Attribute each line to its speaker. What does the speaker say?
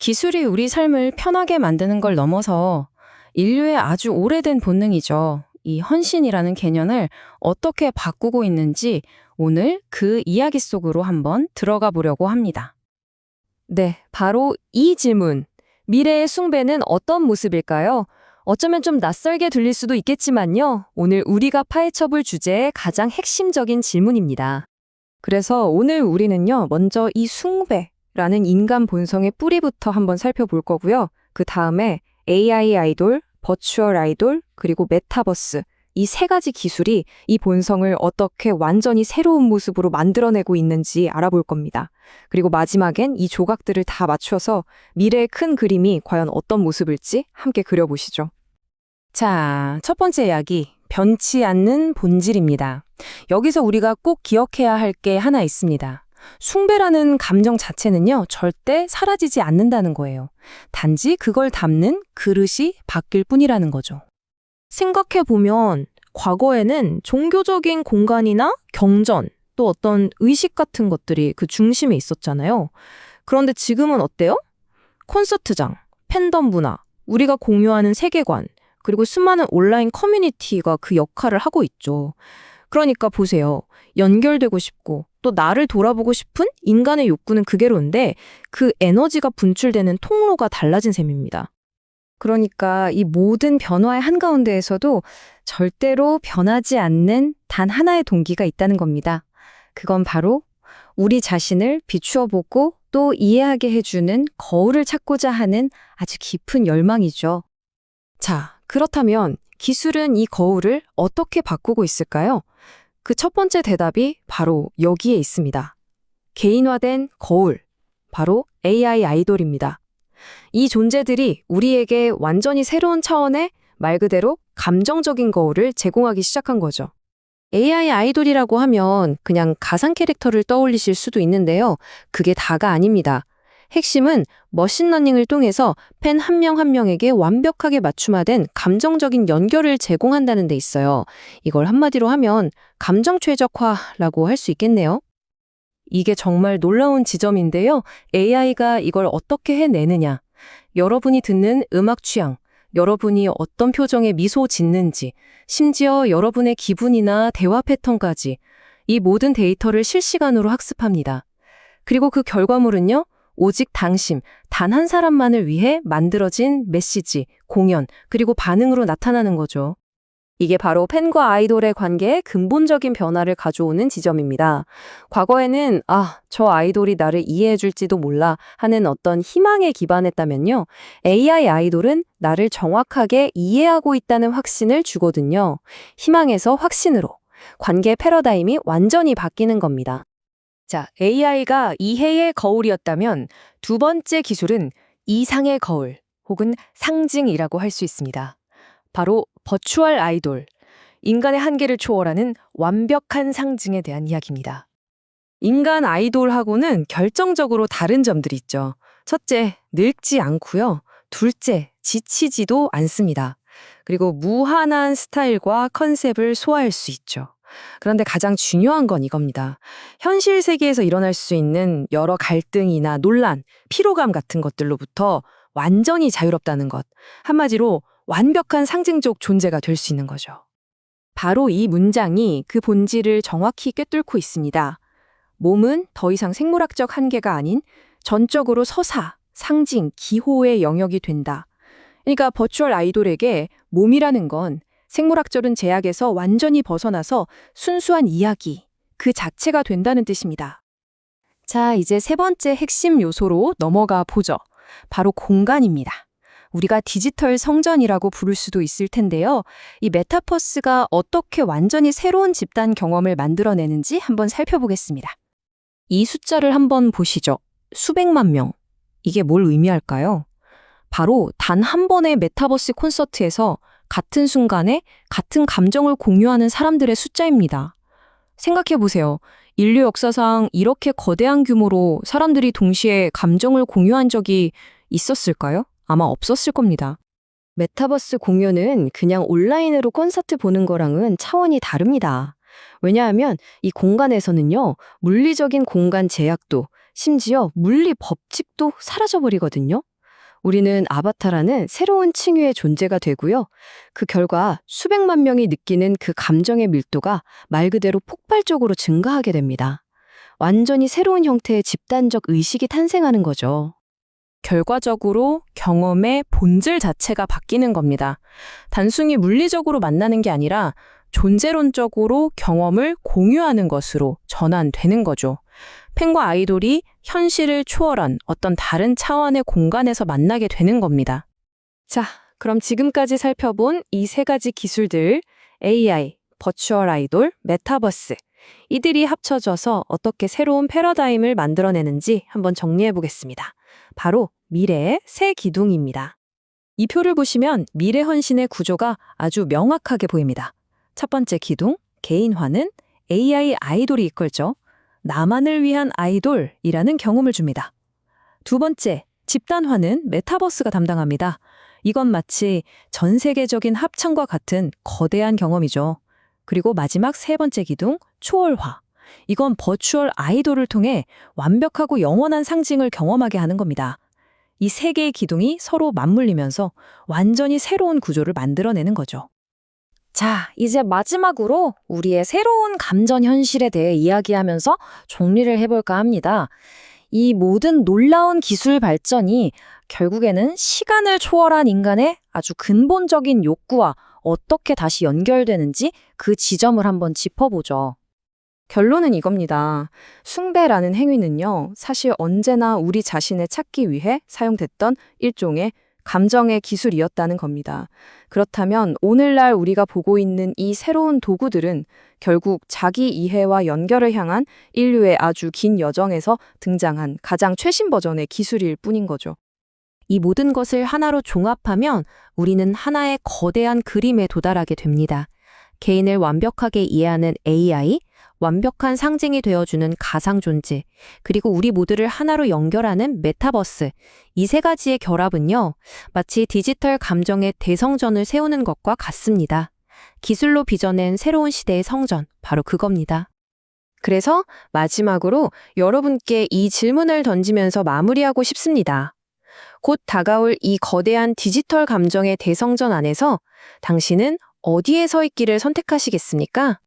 Speaker 1: 기술이 우리 삶을 편하게 만드는 걸 넘어서 인류의 아주 오래된 본능이죠. 이 헌신이라는 개념을 어떻게 바꾸고 있는지 오늘 그 이야기 속으로 한번 들어가 보려고 합니다.
Speaker 2: 네, 바로 이 질문. 미래의 숭배는 어떤 모습일까요? 어쩌면 좀 낯설게 들릴 수도 있겠지만요. 오늘 우리가 파헤쳐볼 주제의 가장 핵심적인 질문입니다. 그래서 오늘 우리는요, 먼저 이 숭배라는 인간 본성의 뿌리부터 한번 살펴볼 거고요. 그 다음에 AI 아이돌, 버추얼 아이돌, 그리고 메타버스, 이 세 가지 기술이 이 본성을 어떻게 완전히 새로운 모습으로 만들어내고 있는지 알아볼 겁니다. 그리고 마지막엔 이 조각들을 다 맞춰서 미래의 큰 그림이 과연 어떤 모습일지 함께 그려보시죠.
Speaker 1: 자, 첫 번째 이야기, 변치 않는 본질입니다. 여기서 우리가 꼭 기억해야 할 게 하나 있습니다. 숭배라는 감정 자체는요, 절대 사라지지 않는다는 거예요. 단지 그걸 담는 그릇이 바뀔 뿐이라는 거죠.
Speaker 2: 생각해보면 과거에는 종교적인 공간이나 경전, 또 어떤 의식 같은 것들이 그 중심에 있었잖아요. 그런데 지금은 어때요? 콘서트장, 팬덤 문화, 우리가 공유하는 세계관, 그리고 수많은 온라인 커뮤니티가 그 역할을 하고 있죠. 그러니까 보세요. 연결되고 싶고 또 나를 돌아보고 싶은 인간의 욕구는 그대로인데 그 에너지가 분출되는 통로가 달라진 셈입니다.
Speaker 1: 그러니까 이 모든 변화의 한가운데에서도 절대로 변하지 않는 단 하나의 동기가 있다는 겁니다. 그건 바로 우리 자신을 비추어 보고 또 이해하게 해주는 거울을 찾고자 하는 아주 깊은 열망이죠.
Speaker 2: 자, 그렇다면 기술은 이 거울을 어떻게 바꾸고 있을까요? 그 첫 번째 대답이 바로 여기에 있습니다. 개인화된 거울, 바로 AI 아이돌입니다. 이 존재들이 우리에게 완전히 새로운 차원의 말 그대로 감정적인 거울을 제공하기 시작한 거죠. AI 아이돌이라고 하면 그냥 가상 캐릭터를 떠올리실 수도 있는데요. 그게 다가 아닙니다. 핵심은 머신러닝을 통해서 팬 한 명 한 명에게 완벽하게 맞춤화된 감정적인 연결을 제공한다는 데 있어요. 이걸 한마디로 하면 감정 최적화라고 할 수 있겠네요.
Speaker 1: 이게 정말 놀라운 지점인데요. AI가 이걸 어떻게 해내느냐. 여러분이 듣는 음악 취향, 여러분이 어떤 표정에 미소 짓는지, 심지어 여러분의 기분이나 대화 패턴까지 이 모든 데이터를 실시간으로 학습합니다. 그리고 그 결과물은요, 오직 당신, 단 한 사람만을 위해 만들어진 메시지, 공연, 그리고 반응으로 나타나는 거죠.
Speaker 2: 이게 바로 팬과 아이돌의 관계에 근본적인 변화를 가져오는 지점입니다. 과거에는 저 아이돌이 나를 이해해 줄지도 몰라 하는 어떤 희망에 기반했다면요. AI 아이돌은 나를 정확하게 이해하고 있다는 확신을 주거든요. 희망에서 확신으로 관계 패러다임이 완전히 바뀌는 겁니다. 자, AI가 이해의 거울이었다면 두 번째 기술은 이상의 거울 혹은 상징이라고 할 수 있습니다. 바로 버추얼 아이돌, 인간의 한계를 초월하는 완벽한 상징에 대한 이야기입니다. 인간 아이돌하고는 결정적으로 다른 점들이 있죠. 첫째, 늙지 않고요. 둘째, 지치지도 않습니다. 그리고 무한한 스타일과 컨셉을 소화할 수 있죠. 그런데 가장 중요한 건 이겁니다. 현실 세계에서 일어날 수 있는 여러 갈등이나 논란, 피로감 같은 것들로부터 완전히 자유롭다는 것. 한마디로 완벽한 상징적 존재가 될 수 있는 거죠. 바로 이 문장이 그 본질을 정확히 꿰뚫고 있습니다. 몸은 더 이상 생물학적 한계가 아닌 전적으로 서사, 상징, 기호의 영역이 된다. 그러니까 버추얼 아이돌에게 몸이라는 건 생물학적인 제약에서 완전히 벗어나서 순수한 이야기, 그 자체가 된다는 뜻입니다. 자, 이제 세 번째 핵심 요소로 넘어가 보죠. 바로 공간입니다. 우리가 디지털 성전이라고 부를 수도 있을 텐데요. 이 메타버스가 어떻게 완전히 새로운 집단 경험을 만들어내는지 한번 살펴보겠습니다. 이 숫자를 한번 보시죠. 수백만 명. 이게 뭘 의미할까요? 바로 단 한 번의 메타버스 콘서트에서 같은 순간에 같은 감정을 공유하는 사람들의 숫자입니다. 생각해보세요. 인류 역사상 이렇게 거대한 규모로 사람들이 동시에 감정을 공유한 적이 있었을까요? 아마 없었을 겁니다. 메타버스 공연은 그냥 온라인으로 콘서트 보는 거랑은 차원이 다릅니다. 왜냐하면 이 공간에서는요, 물리적인 공간 제약도, 심지어 물리 법칙도 사라져버리거든요. 우리는 아바타라는 새로운 칭의의 존재가 되고요. 그 결과 수백만 명이 느끼는 그 감정의 밀도가 말 그대로 폭발적으로 증가하게 됩니다. 완전히 새로운 형태의 집단적 의식이 탄생하는 거죠.
Speaker 1: 결과적으로 경험의 본질 자체가 바뀌는 겁니다. 단순히 물리적으로 만나는 게 아니라 존재론적으로 경험을 공유하는 것으로 전환되는 거죠. 팬과 아이돌이 현실을 초월한 어떤 다른 차원의 공간에서 만나게 되는 겁니다.
Speaker 2: 자, 그럼 지금까지 살펴본 이 세 가지 기술들, AI, 버추얼 아이돌, 메타버스, 이들이 합쳐져서 어떻게 새로운 패러다임을 만들어내는지 한번 정리해 보겠습니다. 바로 미래의 새 기둥입니다. 이 표를 보시면 미래 헌신의 구조가 아주 명확하게 보입니다. 첫 번째 기둥, 개인화는 AI 아이돌이 이끌죠. 나만을 위한 아이돌이라는 경험을 줍니다. 두 번째, 집단화는 메타버스가 담당합니다. 이건 마치 전 세계적인 합창과 같은 거대한 경험이죠. 그리고 마지막 세 번째 기둥, 초월화. 이건 버추얼 아이돌을 통해 완벽하고 영원한 상징을 경험하게 하는 겁니다. 이 세 개의 기둥이 서로 맞물리면서 완전히 새로운 구조를 만들어내는 거죠.
Speaker 3: 자, 이제 마지막으로 우리의 새로운 감전 현실에 대해 이야기하면서 정리를 해볼까 합니다. 이 모든 놀라운 기술 발전이 결국에는 시간을 초월한 인간의 아주 근본적인 욕구와 어떻게 다시 연결되는지 그 지점을 한번 짚어보죠.
Speaker 2: 결론은 이겁니다. 숭배라는 행위는요, 사실 언제나 우리 자신을 찾기 위해 사용됐던 일종의 감정의 기술이었다는 겁니다. 그렇다면 오늘날 우리가 보고 있는 이 새로운 도구들은 결국 자기 이해와 연결을 향한 인류의 아주 긴 여정에서 등장한 가장 최신 버전의 기술일 뿐인 거죠.
Speaker 1: 이 모든 것을 하나로 종합하면 우리는 하나의 거대한 그림에 도달하게 됩니다. 개인을 완벽하게 이해하는 AI, 완벽한 상징이 되어주는 가상 존재, 그리고 우리 모두를 하나로 연결하는 메타버스. 이 세 가지의 결합은요, 마치 디지털 감정의 대성전을 세우는 것과 같습니다. 기술로 빚어낸 새로운 시대의 성전, 바로 그겁니다.
Speaker 2: 그래서 마지막으로 여러분께 이 질문을 던지면서 마무리하고 싶습니다. 곧 다가올 이 거대한 디지털 감정의 대성전 안에서 당신은 어디에 서 있기를 선택하시겠습니까?